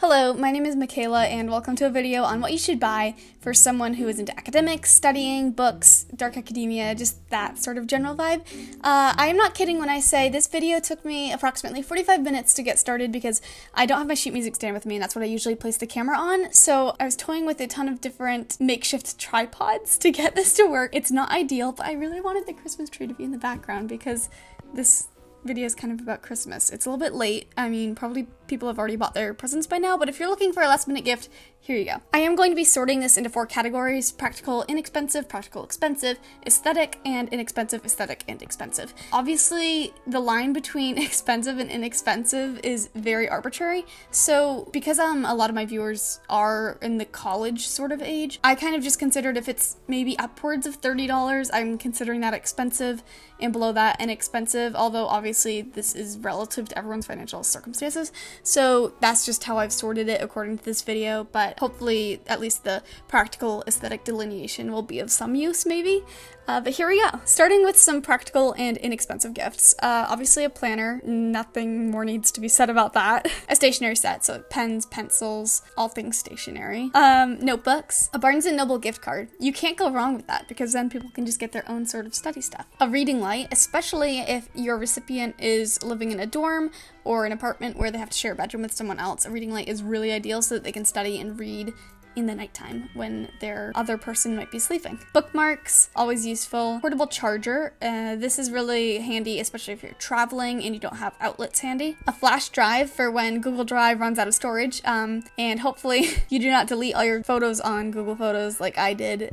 Hello, my name is Makayla, and welcome to a video on what you should buy for someone who is into academics, studying, books, dark academia, just that sort of general vibe. I am not kidding when I say this video took me approximately 45 minutes to get started because I don't have my sheet music stand with me, and that's what I usually place the camera on, so I was toying with a ton of different makeshift tripods to get this to work. It's not ideal, but I really wanted the Christmas tree to be in the background because this video is kind of about Christmas. It's a little bit late. I mean, probably people have already bought their presents by now, but if you're looking for a last minute gift, here you go. I am going to be sorting this into 4 categories: practical, inexpensive, practical, expensive, aesthetic, and inexpensive, aesthetic, and expensive. Obviously, the line between expensive and inexpensive is very arbitrary, so because a lot of my viewers are in the college sort of age, I kind of just considered if it's maybe upwards of $30, I'm considering that expensive, and below that inexpensive, although obviously this is relative to everyone's financial circumstances, so that's just how I've sorted it according to this video, but hopefully at least the practical aesthetic delineation will be of some use maybe. But here we go. Starting with some practical and inexpensive gifts. Obviously a planner, nothing more needs to be said about that. A stationery set, so pens, pencils, all things stationery. Notebooks. A Barnes & Noble gift card. You can't go wrong with that because then people can just get their own sort of study stuff. A reading light, especially if your recipient is living in a dorm or an apartment where they have to share a bedroom with someone else. A reading light is really ideal so that they can study and read in the nighttime when their other person might be sleeping. Bookmarks, always useful. Portable charger, this is really handy, especially if you're traveling and you don't have outlets handy. A flash drive for when Google Drive runs out of storage, and hopefully you do not delete all your photos on Google Photos like I did,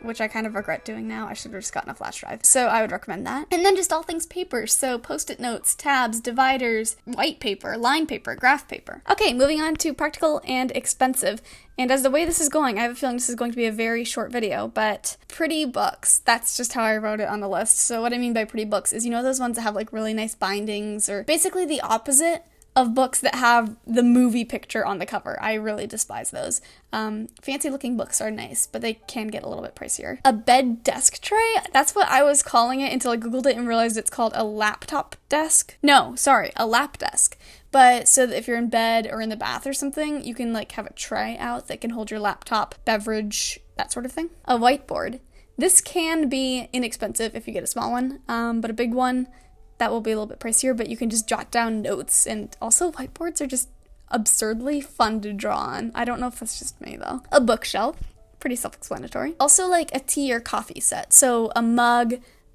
which I kind of regret doing now. I should have just gotten a flash drive. So I would recommend that. And then just all things paper, so post-it notes, tabs, dividers, white paper, line paper, graph paper. Okay, moving on to practical and expensive. And as the way this is going, I have a feeling this is going to be a very short video, but pretty books, that's just how I wrote it on the list. So what I mean by pretty books is, you know those ones that have like really nice bindings, or basically the opposite of books that have the movie picture on the cover. I really despise those. Fancy looking books are nice, but they can get a little bit pricier. A bed desk tray, that's what I was calling it until I googled it and realized it's called a laptop desk. No, sorry, a lap desk. But so that if you're in bed or in the bath or something, you can like have a tray out that can hold your laptop, beverage, that sort of thing. A whiteboard. This can be inexpensive if you get a small one, but a big one, that will be a little bit pricier, but you can just jot down notes. And also whiteboards are just absurdly fun to draw on. I don't know if that's just me though. A bookshelf, pretty self-explanatory. Also like a tea or coffee set. So a mug,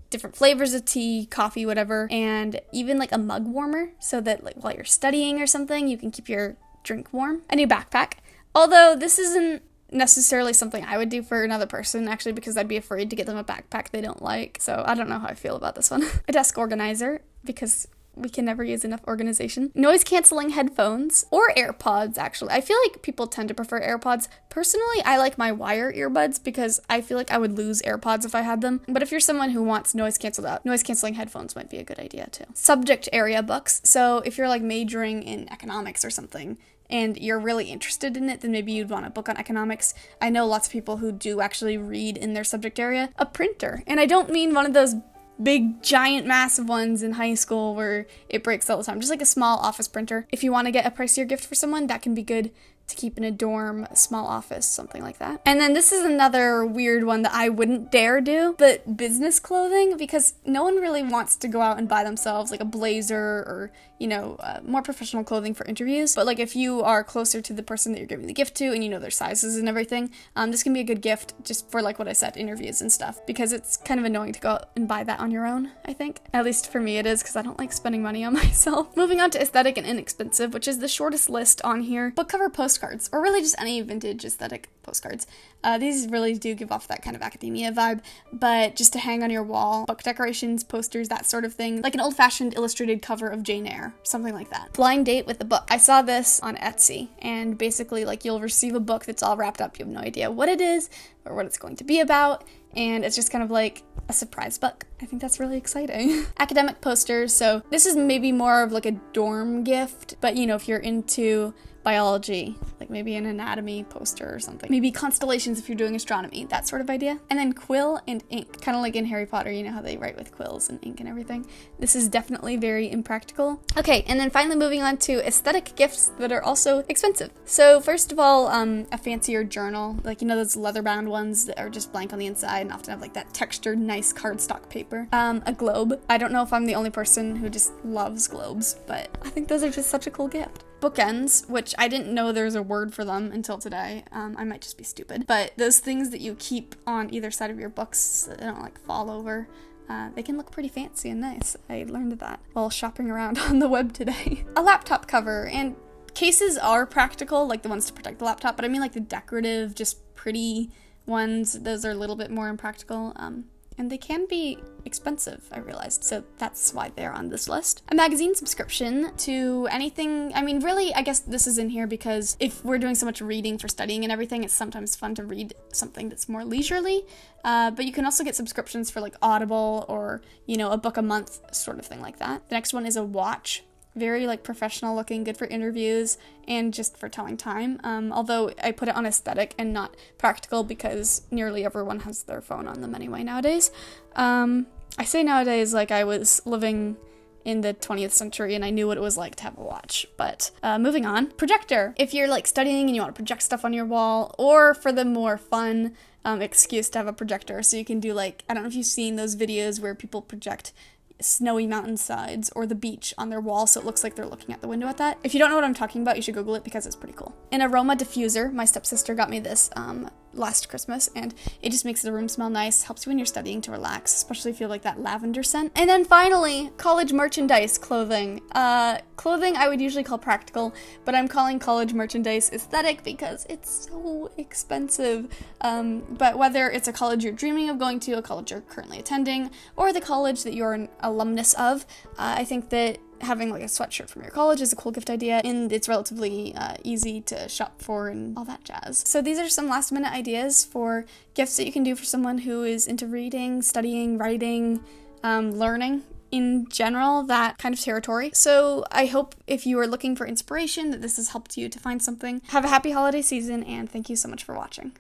different flavors of tea, coffee, whatever, and even like a mug warmer so that like while you're studying or something, you can keep your drink warm. A new backpack. Although this isn't necessarily something I would do for another person, actually, because I'd be afraid to get them a backpack they don't like. So I don't know how I feel about this one. A desk organizer, because we can never use enough organization. Noise canceling headphones, or AirPods, actually. I feel like people tend to prefer AirPods. Personally, I like my wire earbuds because I feel like I would lose AirPods if I had them. But if you're someone who wants noise canceling headphones might be a good idea too. Subject area books. So if you're like majoring in economics or something, and you're really interested in it, then maybe you'd want a book on economics. I know lots of people who do actually read in their subject area. A printer. And I don't mean one of those big, giant, massive ones in high school where it breaks all the time. Just like a small office printer. If you want to get a pricier gift for someone, that can be good to keep in a dorm, a small office, something like that. And then this is another weird one that I wouldn't dare do, but business clothing, because no one really wants to go out and buy themselves like a blazer or, you know, more professional clothing for interviews. But like if you are closer to the person that you're giving the gift to and you know their sizes and everything, this can be a good gift just for like what I said, interviews and stuff, because it's kind of annoying to go out and buy that on your own, I think. At least for me it is, because I don't like spending money on myself. Moving on to aesthetic and inexpensive, which is the shortest list on here. Book cover postcards, or really just any vintage aesthetic postcards. These really do give off that kind of academia vibe, but just to hang on your wall, book decorations, posters, that sort of thing, like an old-fashioned illustrated cover of Jane Eyre, something like that. Blind date with a book. I saw this on Etsy, and basically like you'll receive a book that's all wrapped up, you have no idea what it is or what it's going to be about, and it's just kind of like a surprise book. I think that's really exciting. Academic posters, so this is maybe more of like a dorm gift, but you know, if you're into biology, like maybe an anatomy poster or something. Maybe constellations if you're doing astronomy, that sort of idea. And then quill and ink, kind of like in Harry Potter, you know how they write with quills and ink and everything. This is definitely very impractical. Okay, and then finally moving on to aesthetic gifts that are also expensive. So first of all, a fancier journal, like you know those leather-bound ones that are just blank on the inside and often have like that textured, nice cardstock paper. A globe. I don't know if I'm the only person who just loves globes, but I think those are just such a cool gift. Bookends, which I didn't know there's a word for them until today. I might just be stupid. But those things that you keep on either side of your books so they don't like fall over, they can look pretty fancy and nice. I learned that while shopping around on the web today. A laptop cover, and cases are practical, like the ones to protect the laptop, but I mean like the decorative, just pretty ones, those are a little bit more impractical. And they can be expensive, I realized, so that's why they're on this list. A magazine subscription to anything, I mean, really, I guess this is in here because if we're doing so much reading for studying and everything, it's sometimes fun to read something that's more leisurely, but you can also get subscriptions for like Audible or, you know, a book a month sort of thing like that. The next one is a watch. Very like professional looking, good for interviews and just for telling time. Although I put it on aesthetic and not practical because nearly everyone has their phone on them anyway nowadays. I say nowadays like I was living in the 20th century and I knew what it was like to have a watch. But moving on, projector. If you're like studying and you want to project stuff on your wall, or for the more fun excuse to have a projector, so you can do like, I don't know if you've seen those videos where people project snowy mountainsides or the beach on their wall so it looks like they're looking at the window at that. If you don't know what I'm talking about, you should Google it because it's pretty cool. An aroma diffuser. My stepsister got me this last Christmas, and it just makes the room smell nice, helps you when you're studying to relax, especially if you like that lavender scent. And then finally, college merchandise clothing. Clothing I would usually call practical, but I'm calling college merchandise aesthetic because it's so expensive. But whether it's a college you're dreaming of going to, a college you're currently attending, or the college that you're an alumnus of, I think that having like a sweatshirt from your college is a cool gift idea, and it's relatively easy to shop for and all that jazz. So these are some last minute ideas for gifts that you can do for someone who is into reading, studying, writing, learning in general, that kind of territory. So I hope if you are looking for inspiration that this has helped you to find something. Have a happy holiday season, and thank you so much for watching.